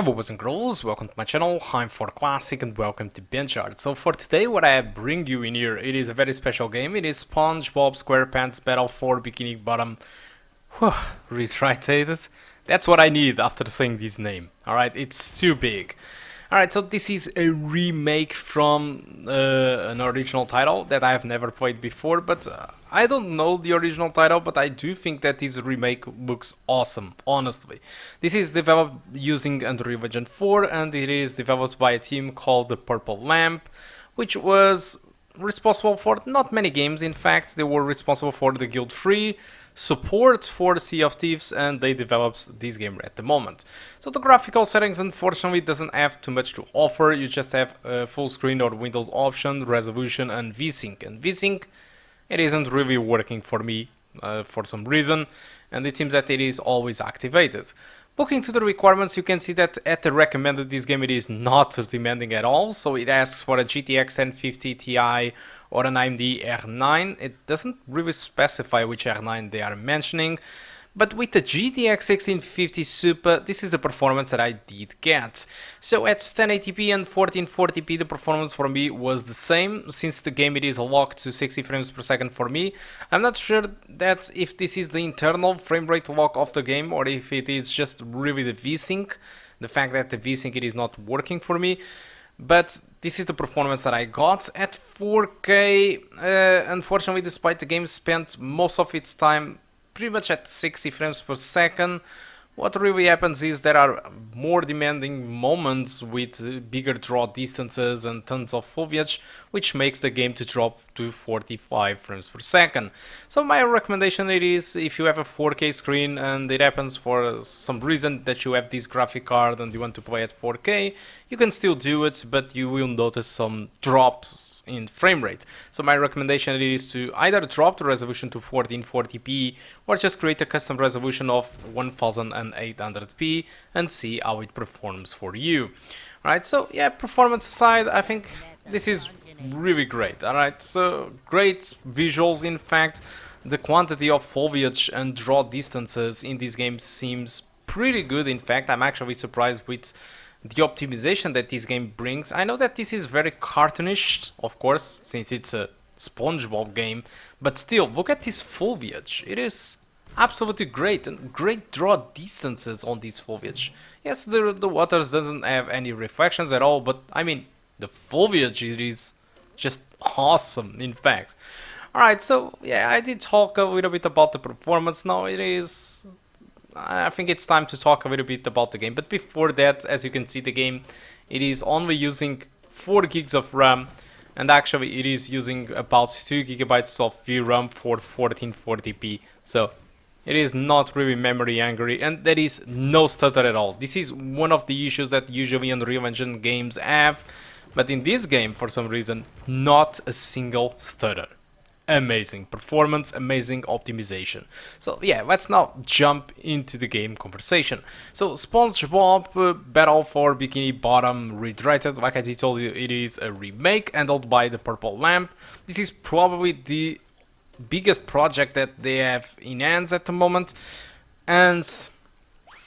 Hello boys and girls, welcome to my channel, I'm ForClassic and welcome to BenchART. So for today what I bring you in here, it is a very special game. It is SpongeBob SquarePants Battle for Bikini Bottom. Rehydrated. That's what I need after saying this name. Alright, it's too big. Alright, so this is a remake from an original title that I have never played before, but I don't know the original title, but I do think that this remake looks awesome, honestly. This is developed using Unreal Engine 4 and it is developed by a team called the Purple Lamp, which was responsible for not many games. In fact, they were responsible for the Guild 3, support for Sea of Thieves, and they developed this game at the moment. So the graphical settings unfortunately doesn't have too much to offer. You just have a full screen or Windows option, resolution and VSync. And VSync, it isn't really working for me for some reason, and it seems that it is always activated. Looking to the requirements, you can see that at the recommended this game it is not demanding at all, so it asks for a GTX 1050 Ti or an AMD R9. It doesn't really specify which R9 they are mentioning, but with the GTX 1650 Super, this is the performance that I did get. So at 1080p and 1440p the performance for me was the same, since the game it is locked to 60 frames per second for me. I'm not sure that if this is the internal frame rate lock of the game or if it is just really the VSync, the fact that the VSync it is not working for me. But this is the performance that I got at 4K. Unfortunately, despite the game spent most of its time pretty much at 60 frames per second, what really happens is there are more demanding moments with bigger draw distances and tons of foliage, which makes the game to drop to 45 frames per second. So my recommendation it is, if you have a 4K screen and it happens for some reason that you have this graphic card and you want to play at 4K, you can still do it, but you will notice some drops in frame rate. So my recommendation is to either drop the resolution to 1440p or just create a custom resolution of 1800p and see how it performs for you. Alright, so yeah, performance aside, I think this is really great. Alright, so great visuals. In fact, the quantity of foliage and draw distances in this game seems pretty good. In fact, I'm actually surprised with the optimization that this game brings. I know that this is very cartoonish, of course, since it's a SpongeBob game, but still, look at this foliage. It is absolutely great, and great draw distances on this foliage. Yes, the waters doesn't have any reflections at all, but I mean, the foliage it is just awesome, in fact. Alright, so yeah, I did talk a little bit about the performance. Now I think it's time to talk a little bit about the game, but before that, as you can see, the game it is only using 4 gigs of RAM, and actually it is using about 2 gigabytes of VRAM for 1440p, so it is not really memory hungry, and there is no stutter at all. This is one of the issues that usually Unreal Engine games have, but in this game, for some reason, not a single stutter. Amazing performance, amazing optimization. So yeah, let's now jump into the game conversation. So SpongeBob Battle for Bikini Bottom Rehydrated, like I told you, it is a remake handled by the Purple Lamp. This is probably the biggest project that they have in hands at the moment, and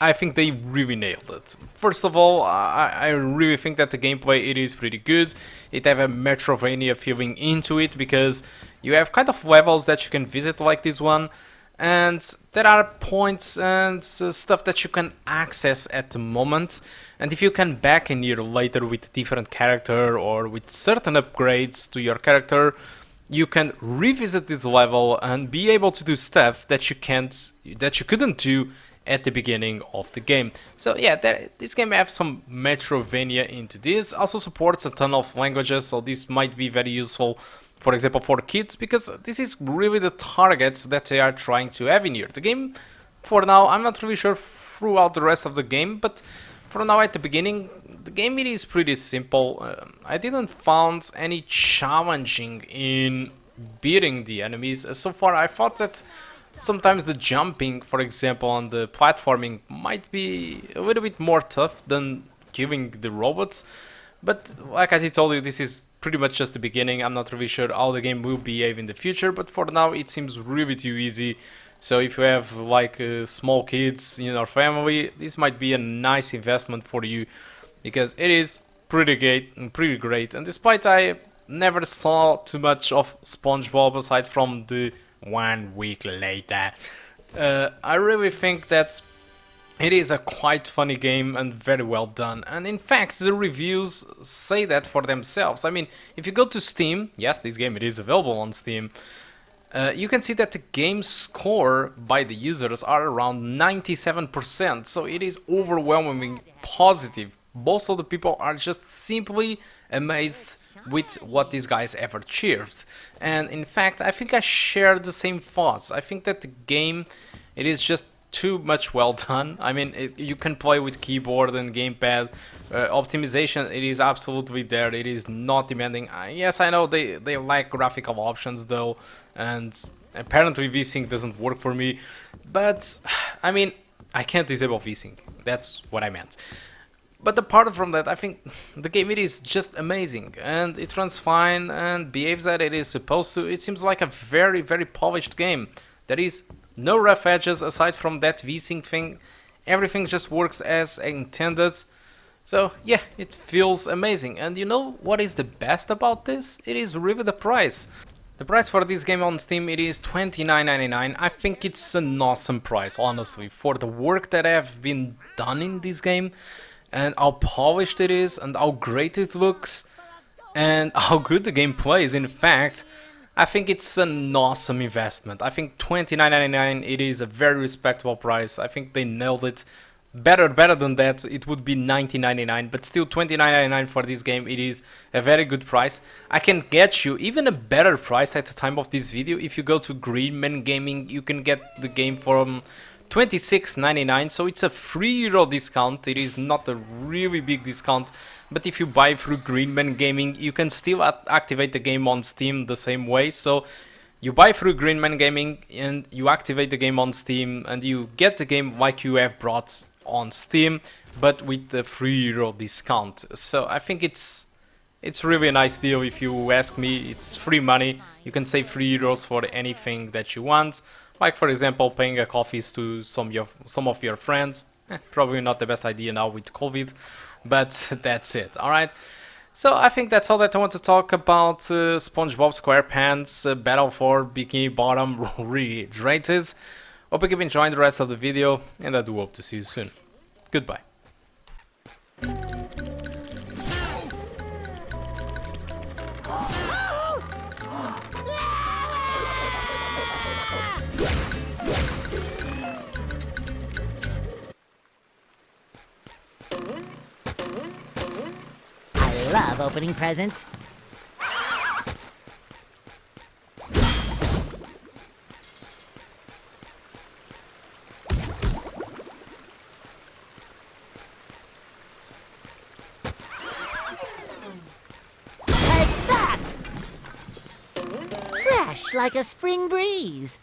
I think they really nailed it. First of all, I really think that the gameplay it is pretty good. It have a Metrovania feeling into it because you have kind of levels that you can visit like this one, and there are points and stuff that you can access at the moment. And if you can back in here later with a different character or with certain upgrades to your character, you can revisit this level and be able to do stuff that you couldn't do at the beginning of the game. So yeah, this game has some Metrovania into this. Also supports a ton of languages, so this might be very useful, for example, for kids, because this is really the targets that they are trying to have in here. The game, for now, I'm not really sure throughout the rest of the game, but for now at the beginning, the game it is pretty simple. I didn't find any challenging in beating the enemies. So far I thought that sometimes the jumping, for example, on the platforming might be a little bit more tough than killing the robots. But like I told you, this is pretty much just the beginning. I'm not really sure how the game will behave in the future, but for now it seems really too easy So if you have like small kids in your family, this might be a nice investment for you, because it is pretty great. And despite I never saw too much of SpongeBob aside from the 1 week later, I really think that it is a quite funny game and very well done. And in fact, the reviews say that for themselves. I mean, if you go to Steam, yes, this game it is available on Steam. You can see that the game score by the users are around 97%, so it is overwhelmingly positive. Most of the people are just simply amazed with what these guys ever achieved. And in fact, I think I share the same thoughts. I think that the game, it is just too much well done. I mean, you can play with keyboard and gamepad. Optimization, it is absolutely there. It is not demanding. Yes, I know they lack graphical options though, and apparently VSync doesn't work for me. But I mean, I can't disable VSync. That's what I meant. But apart from that, I think the game, it is just amazing, and it runs fine and behaves that it is supposed to. It seems like a very polished game. There is no rough edges aside from that VSync thing. Everything just works as intended. So yeah, it feels amazing. And you know what is the best about this? It is really the price. The price for this game on Steam, it is $29.99. I think it's an awesome price, honestly, for the work that have been done in this game, and how polished it is, and how great it looks, and how good the game plays. In fact, I think it's an awesome investment. I think $29.99, it is a very respectable price. I think they nailed it. Better than that, it would be $19.99, but still $29.99 for this game, it is a very good price. I can get you even a better price at the time of this video. If you go to Greenman Gaming, you can get the game for $26.99, so it's a €3 discount. It is not a really big discount, but if you buy through Greenman Gaming, you can still activate the game on Steam the same way. So you buy through Greenman Gaming and you activate the game on Steam, and you get the game like you have brought on Steam, but with the €3 discount. So I think it's really a nice deal. If you ask me, it's free money. You can save €3 for anything that you want. Like for example, paying a coffees to some of your friends. Probably not the best idea now with COVID, but that's it. All right. So I think that's all that I want to talk about SpongeBob SquarePants Battle for Bikini Bottom Rehydrated. Hope you've enjoyed the rest of the video, and I do hope to see you soon. Goodbye. I love opening presents. Take that! Fresh like a spring breeze.